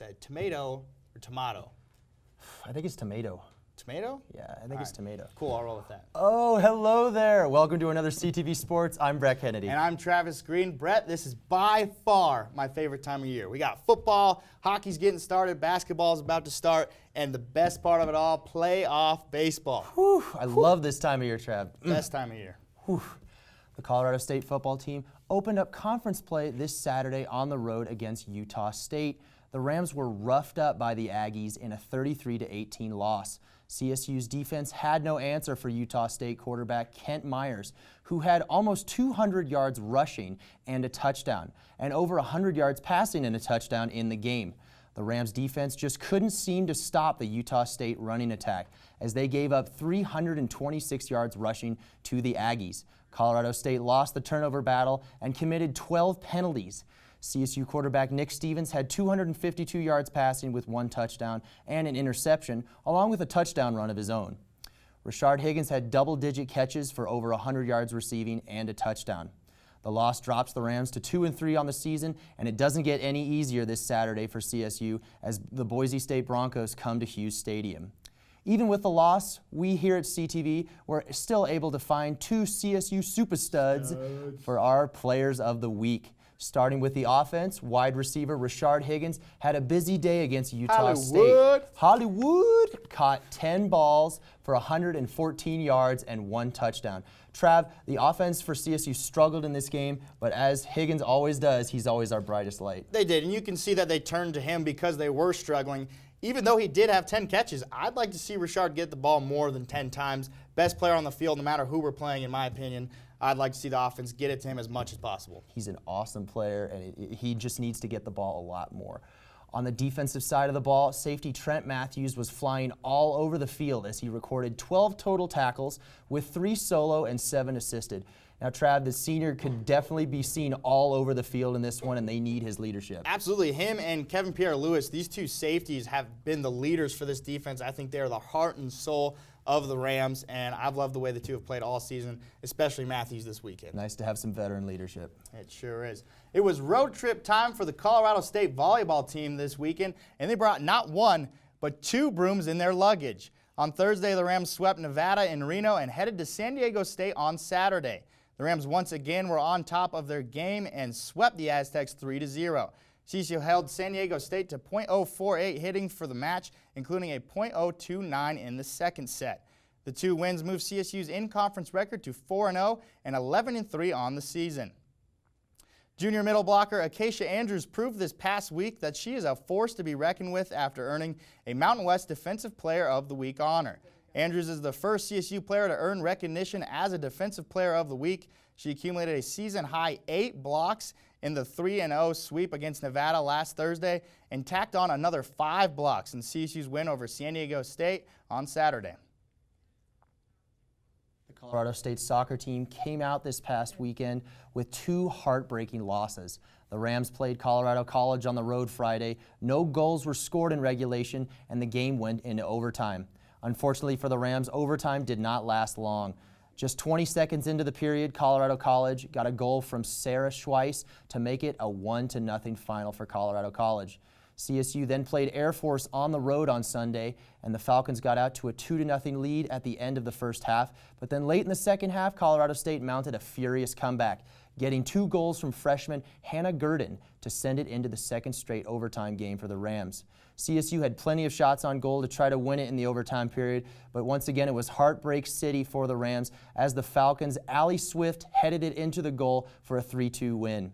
say, tomato or tomato? I think it's tomato. Tomato? Yeah, I think it's tomato. Cool, I'll roll with that. Oh, hello there. Welcome to another CTV Sports. I'm Brett Kennedy. And I'm Travis Green. Brett, this is by far my favorite time of year. We got football, hockey's getting started, basketball's about to start, and the best part of it all, playoff baseball. Whew, I love this time of year, Trav. Best time of year. Whew. The Colorado State football team opened up conference play this Saturday on the road against Utah State. The Rams were roughed up by the Aggies in a 33-18 loss. CSU's defense had no answer for Utah State quarterback Kent Myers, who had almost 200 yards rushing and a touchdown, and over 100 yards passing and a touchdown in the game. The Rams defense just couldn't seem to stop the Utah State running attack as they gave up 326 yards rushing to the Aggies. Colorado State lost the turnover battle and committed 12 penalties. CSU quarterback Nick Stevens had 252 yards passing with 1 touchdown and an interception, along with a touchdown run of his own. Rashard Higgins had double-digit catches for over 100 yards receiving and a touchdown. The loss drops the Rams to 2-3 on the season, and it doesn't get any easier this Saturday for CSU as the Boise State Broncos come to Hughes Stadium. Even with the loss, we here at CTV were still able to find 2 CSU super studs for our players of the week. Starting with the offense, wide receiver Rashard Higgins had a busy day against Utah State. Hollywood caught 10 balls for 114 yards and 1 touchdown. Trav, the offense for CSU struggled in this game, but as Higgins always does, he's always our brightest light. They did, and you can see that they turned to him because they were struggling. Even though he did have 10 catches, I'd like to see Rashard get the ball more than 10 times. Best player on the field, no matter who we're playing, in my opinion. I'd like to see the offense get it to him as much as possible. He's an awesome player, and he just needs to get the ball a lot more. On the defensive side of the ball, safety Trent Matthews was flying all over the field as he recorded 12 total tackles with 3 solo and 7 assisted. Now, Trav, the senior could definitely be seen all over the field in this one, and they need his leadership. Absolutely. Him and Kevin Pierre-Louis, these 2 safeties have been the leaders for this defense. I think they're the heart and soul of the Rams, and I've loved the way the 2 have played all season, especially Matthews this weekend. Nice to have some veteran leadership. It sure is. It was road trip time for the Colorado State volleyball team this weekend, and they brought not 1, but 2 brooms in their luggage. On Thursday, the Rams swept Nevada and Reno and headed to San Diego State on Saturday. The Rams once again were on top of their game and swept the Aztecs 3-0. CSU held San Diego State to .048 hitting for the match, including a .029 in the second set. The 2 wins moved CSU's in-conference record to 4-0 and 11-3 on the season. Junior middle blocker Acacia Andrews proved this past week that she is a force to be reckoned with after earning a Mountain West Defensive Player of the Week honor. Andrews is the first CSU player to earn recognition as a Defensive Player of the Week. She accumulated a season-high 8 blocks in the 3-0 sweep against Nevada last Thursday and tacked on another 5 blocks in CSU's win over San Diego State on Saturday. The Colorado State soccer team came out this past weekend with 2 heartbreaking losses. The Rams played Colorado College on the road Friday. No goals were scored in regulation, and the game went into overtime. Unfortunately for the Rams, overtime did not last long. Just 20 seconds into the period, Colorado College got a goal from Sarah Schweiss to make it a 1-0 final for Colorado College. CSU then played Air Force on the road on Sunday, and the Falcons got out to a 2-0 lead at the end of the first half. But then late in the second half, Colorado State mounted a furious comeback, getting 2 goals from freshman Hannah Gurdon to send it into the second straight overtime game for the Rams. CSU had plenty of shots on goal to try to win it in the overtime period, but once again it was heartbreak city for the Rams as the Falcons' Allie Swift headed it into the goal for a 3-2 win.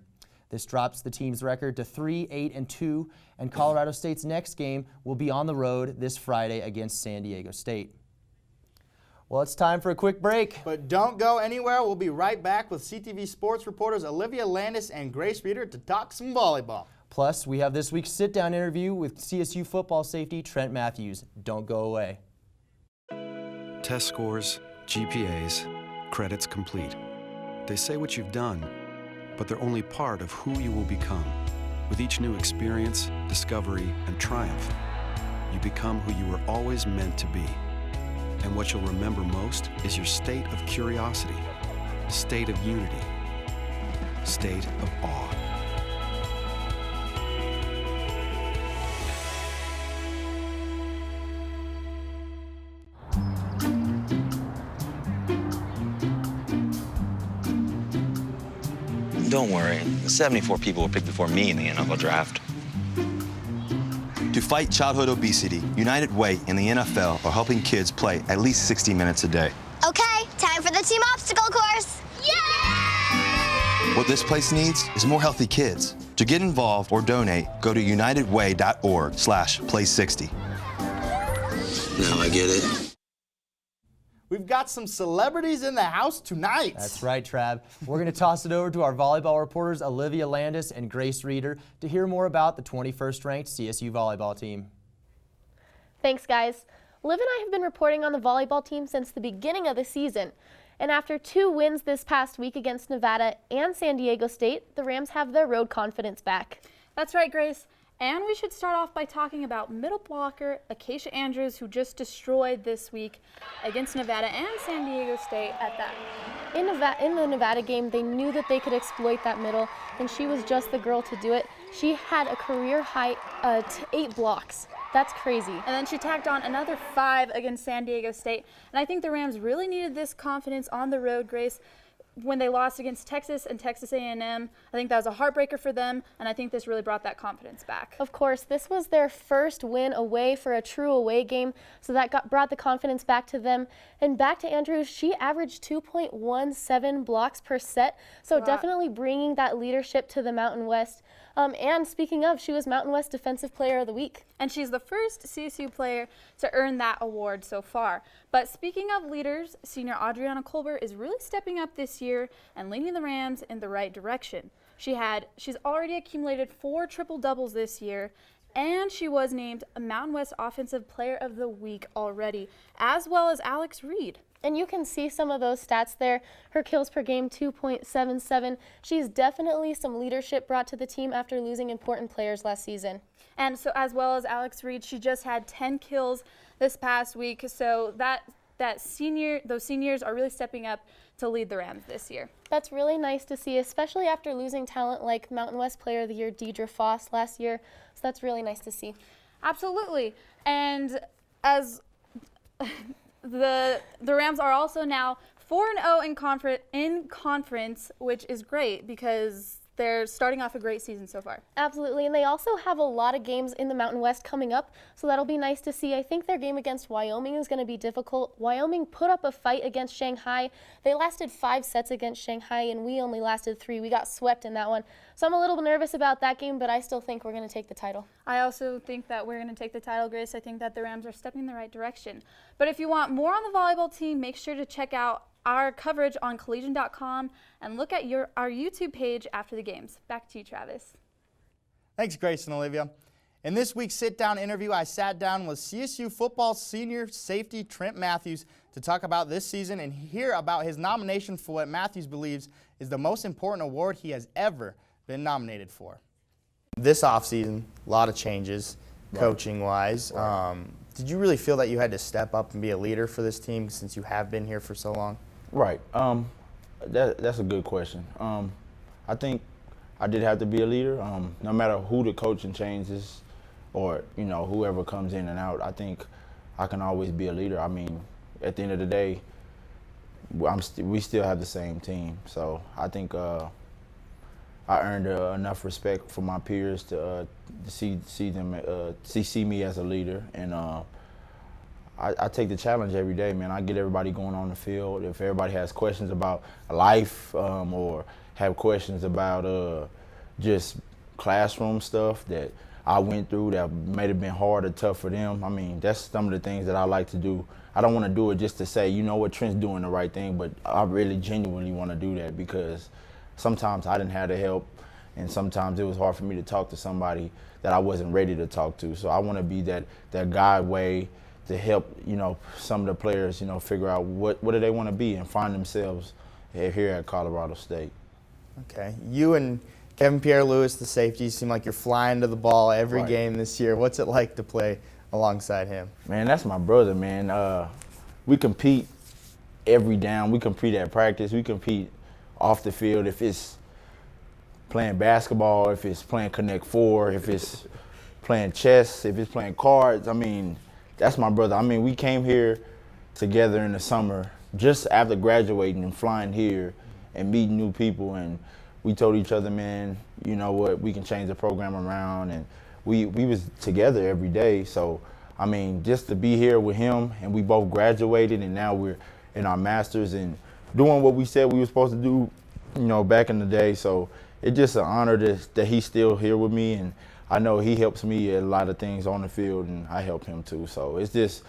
This drops the team's record to 3-8-2, and Colorado State's next game will be on the road this Friday against San Diego State. Well, it's time for a quick break. But don't go anywhere. We'll be right back with CTV Sports reporters Olivia Landis and Grace Reeder to talk some volleyball. Plus, we have this week's sit-down interview with CSU football safety Trent Matthews. Don't go away. Test scores, GPAs, credits complete. They say what you've done, but they're only part of who you will become. With each new experience, discovery, and triumph, you become who you were always meant to be. And what you'll remember most is your state of curiosity, state of unity, state of awe. Don't worry. 74 people were picked before me in the NFL draft. To fight childhood obesity, United Way and the NFL are helping kids play at least 60 minutes a day. Okay, time for the team obstacle course. Yay! What this place needs is more healthy kids. To get involved or donate, go to unitedway.org/play60. Now I get it. We've got some celebrities in the house tonight. That's right, Trav. We're going to toss it over to our volleyball reporters, Olivia Landis and Grace Reeder, to hear more about the 21st ranked CSU volleyball team. Thanks, guys. Liv and I have been reporting on the volleyball team since the beginning of the season. And after 2 wins this past week against Nevada and San Diego State, the Rams have their road confidence back. That's right, Grace. And we should start off by talking about middle blocker Acacia Andrews, who just destroyed this week against Nevada and San Diego State at that. In the Nevada game, they knew that they could exploit that middle, and she was just the girl to do it. She had a career high 8 blocks. That's crazy. And then she tacked on another 5 against San Diego State. And I think the Rams really needed this confidence on the road, Grace, when they lost against Texas and Texas A&M. I think that was a heartbreaker for them, and I think this really brought that confidence back. Of course, this was their first win away for a true away game, so that brought the confidence back to them. And back to Andrews, she averaged 2.17 blocks per set, so definitely bringing that leadership to the Mountain West. And speaking of, she was Mountain West Defensive Player of the Week. And she's the first CSU player to earn that award so far. But speaking of leaders, senior Adriana Colbert is really stepping up this year and leading the Rams in the right direction. She's already accumulated 4 triple doubles this year, and she was named a Mountain West Offensive Player of the Week already, as well as Alex Reed. And you can see some of those stats there. Her kills per game, 2.77. She's definitely some leadership brought to the team after losing important players last season. And so as well as Alex Reed, she just had 10 kills this past week. So those seniors are really stepping up to lead the Rams this year. That's really nice to see, especially after losing talent like Mountain West Player of the Year Deidre Foss last year. So that's really nice to see. Absolutely. And as the Rams are also now 4-0 in conference, which is great because they're starting off a great season so far. Absolutely, and they also have a lot of games in the Mountain West coming up, so that'll be nice to see. I think their game against Wyoming is going to be difficult. Wyoming put up a fight against Shanghai. They lasted 5 sets against Shanghai, and we only lasted 3. We got swept in that one. So I'm a little nervous about that game, but I still think we're going to take the title. I also think that we're going to take the title, Grace. I think that the Rams are stepping in the right direction. But if you want more on the volleyball team, make sure to check out our coverage on collegian.com and look at our YouTube page after the games. Back to you, Travis. Thanks, Grace and Olivia. In this week's sit-down interview, I sat down with CSU Football senior safety Trent Matthews to talk about this season and hear about his nomination for what Matthews believes is the most important award he has ever been nominated for. This offseason, a lot of changes, coaching-wise. Did you really feel that you had to step up and be a leader for this team since you have been here for so long? Right. That's a good question. I think I did have to be a leader. No matter who the coaching changes or, whoever comes in and out, I think I can always be a leader. I mean, at the end of the day, we still have the same team. So I think I earned enough respect from my peers to see me as a leader. And I take the challenge every day, man. I get everybody going on the field. If everybody has questions about life or have questions about just classroom stuff that I went through that may have been hard or tough for them, I mean, that's some of the things that I like to do. I don't want to do it just to say, you know what, Trent's doing the right thing, but I really genuinely want to do that because sometimes I didn't have the help, and sometimes it was hard for me to talk to somebody that I wasn't ready to talk to. So I want to be that guide way to help, some of the players, figure out what do they want to be and find themselves here at Colorado State. Okay. You and Kevin Pierre-Louis, the safety, seem like you're flying to the ball every game this year. What's it like to play alongside him? Man, that's my brother, man. We compete every down. We compete at practice. We compete off the field. If it's playing basketball, if it's playing Connect Four, if it's playing chess, if it's playing cards, I mean, that's my brother. I mean, we came here together in the summer just after graduating and flying here and meeting new people, and we told each other, man, you know what, we can change the program around, and we was together every day. So, I mean, just to be here with him, and we both graduated, and now we're in our masters and doing what we said we were supposed to do, you know, back in the day. So it's just an honor that he's still here with me, and I know he helps me at a lot of things on the field, and I help him too. So it's just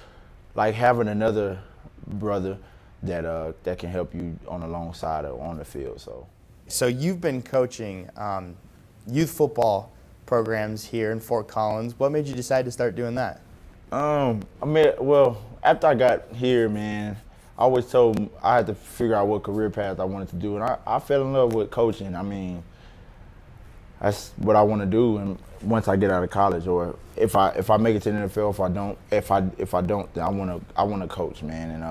like having another brother that can help you on the long side or on the field. So you've been coaching youth football programs here in Fort Collins. What made you decide to start doing that? Well, after I got here, man, I always told I had to figure out what career path I wanted to do, and I fell in love with coaching. I mean, that's what I want to do, and once I get out of college, or if I make it to the NFL, if I don't, then I want to coach, man. And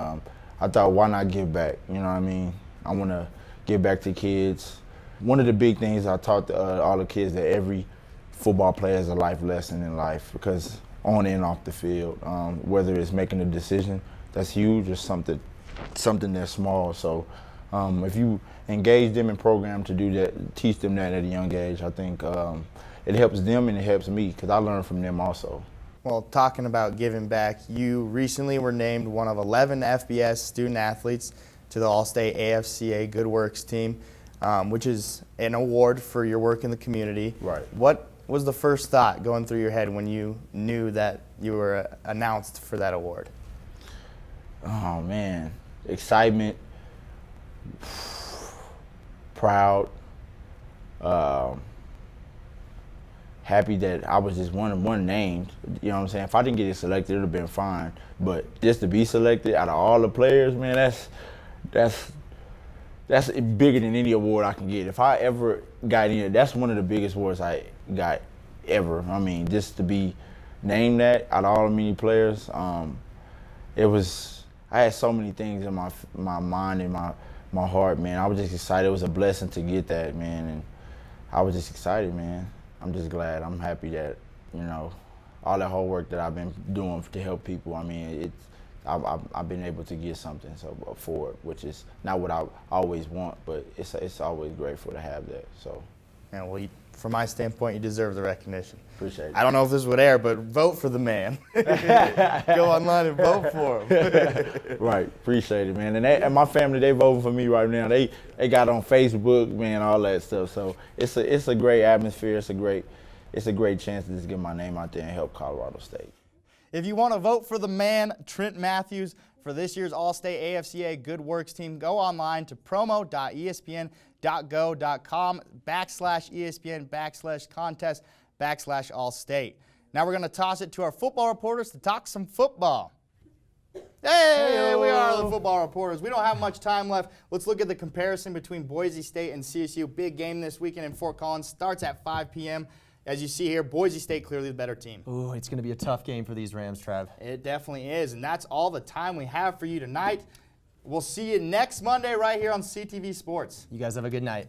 I thought, why not give back? You know what I mean? I want to give back to kids. One of the big things I taught all the kids, that every football player is a life lesson in life, because on and off the field, whether it's making a decision that's huge or something that's small. So if you engage them in program to do that, teach them that at a young age, I think it helps them and it helps me, because I learn from them also. Well, talking about giving back, you recently were named one of 11 FBS student athletes to the All-State AFCA Good Works team, which is an award for your work in the community. Right. What was the first thought going through your head when you knew that you were announced for that award? Oh, man. Excitement, proud, happy that I was just one named. You know what I'm saying? If I didn't get selected, it would have been fine. But just to be selected out of all the players, man, that's bigger than any award I can get. If I ever got in, that's one of the biggest awards I got ever. I mean, just to be named that out of all the many players, I had so many things in my mind and my heart, man. I was just excited. It was a blessing to get that, man, and I was just excited, man. I'm just glad. I'm happy that, you know, all that hard work that I've been doing to help people, I mean, I've been able to get something for it, which is not what I always want, but it's always grateful to have that. So. And well, from my standpoint, you deserve the recognition. Appreciate it. I don't know if this would air, but vote for the man. Go online and vote for him. Right, appreciate it, man. And my family, they voting for me right now. They got on Facebook, man, all that stuff. So it's a great atmosphere. It's a great chance to just get my name out there and help Colorado State. If you want to vote for the man, Trent Matthews, for this year's All-State AFCA Good Works team, go online to promo.espn.go.com/ESPN/contest/All-State. Now we're going to toss it to our football reporters to talk some football. Hey, we are the football reporters. We don't have much time left. Let's look at the comparison between Boise State and CSU. Big game this weekend in Fort Collins. Starts at 5 p.m. As you see here, Boise State clearly the better team. Ooh, it's going to be a tough game for these Rams, Trav. It definitely is, and that's all the time we have for you tonight. We'll see you next Monday right here on CTV Sports. You guys have a good night.